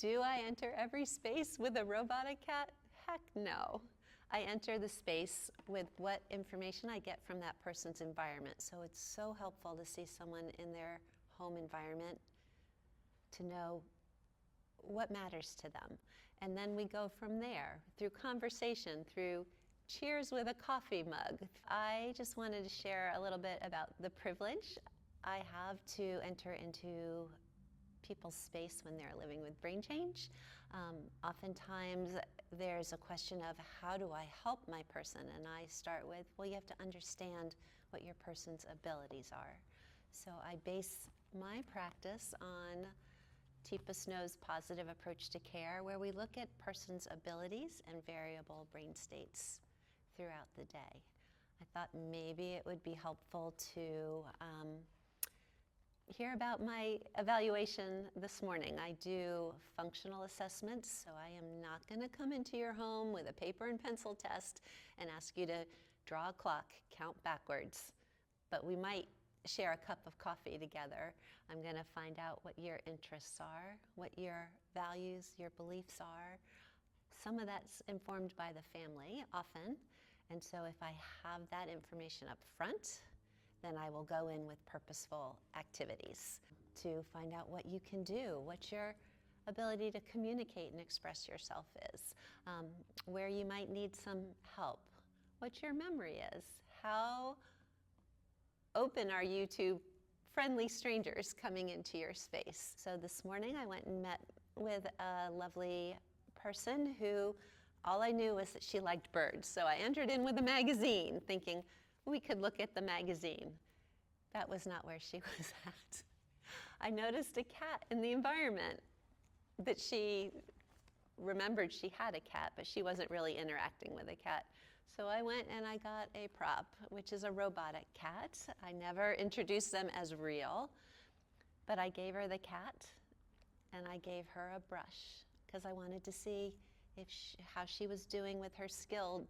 Do I enter every space with a robotic cat? Heck no. I enter the space with what information I get from that person's environment. So it's so helpful to see someone in their home environment to know what matters to them. And then we go from there, through conversation, through cheers with a coffee mug. I just wanted to share a little bit about the privilege I have to enter into people's space when they're living with brain change. Oftentimes there's a question of how do I help my person? And I start with, well, you have to understand what your person's abilities are. So I base my practice on Teepa Snow's positive approach to care, where we look at person's abilities and variable brain states throughout the day. I thought maybe it would be helpful to hear about my evaluation this morning. I do functional assessments, so I am not going to come into your home with a paper and pencil test and ask you to draw a clock, count backwards. But we might share a cup of coffee together. I'm going to find out what your interests are, what your values, your beliefs are. Some of that's informed by the family often, and so if I have that information up front, then I will go in with purposeful activities to find out what you can do, what your ability to communicate and express yourself is, where you might need some help, what your memory is, how open are you to friendly strangers coming into your space. So this morning I went and met with a lovely person who all I knew was that she liked birds. So I entered in with a magazine thinking, we could look at the magazine. That was not where she was at. I noticed a cat in the environment that she remembered she had a cat, but she wasn't really interacting with a cat. So I went and I got a prop, which is a robotic cat. I never introduced them as real, but I gave her the cat and I gave her a brush because I wanted to see how she was doing with her skills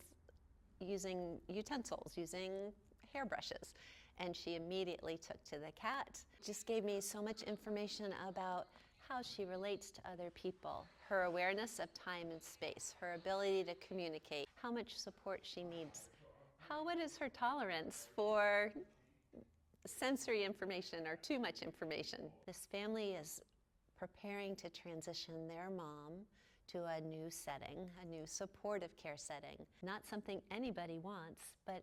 using utensils, using hairbrushes. And she immediately took to the cat. Just gave me so much information about how she relates to other people, her awareness of time and space, her ability to communicate, how much support she needs, what is her tolerance for sensory information or too much information. This family is preparing to transition their mom to a new setting, a new supportive care setting. Not something anybody wants, but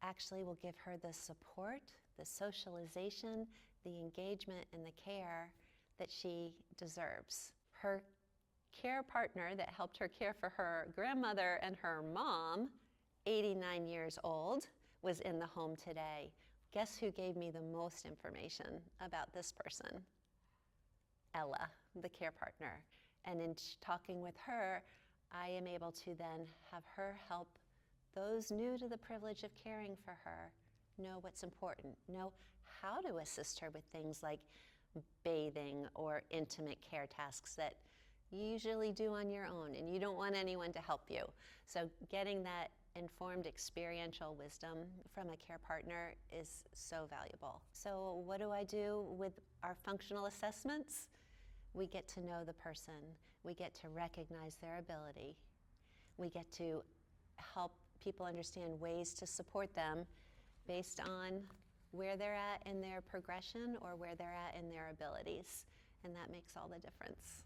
actually will give her the support, the socialization, the engagement, and the care that she deserves. Her care partner that helped her care for her grandmother and her mom, 89 years old, was in the home today. Guess who gave me the most information about this person? Ella, the care partner. And in talking with her, I am able to then have her help those new to the privilege of caring for her know what's important, know how to assist her with things like bathing or intimate care tasks that you usually do on your own and you don't want anyone to help you. So getting that informed experiential wisdom from a care partner is so valuable. So what do I do with our functional assessments? We get to know the person. We get to recognize their ability. We get to help people understand ways to support them based on where they're at in their progression or where they're at in their abilities. And that makes all the difference.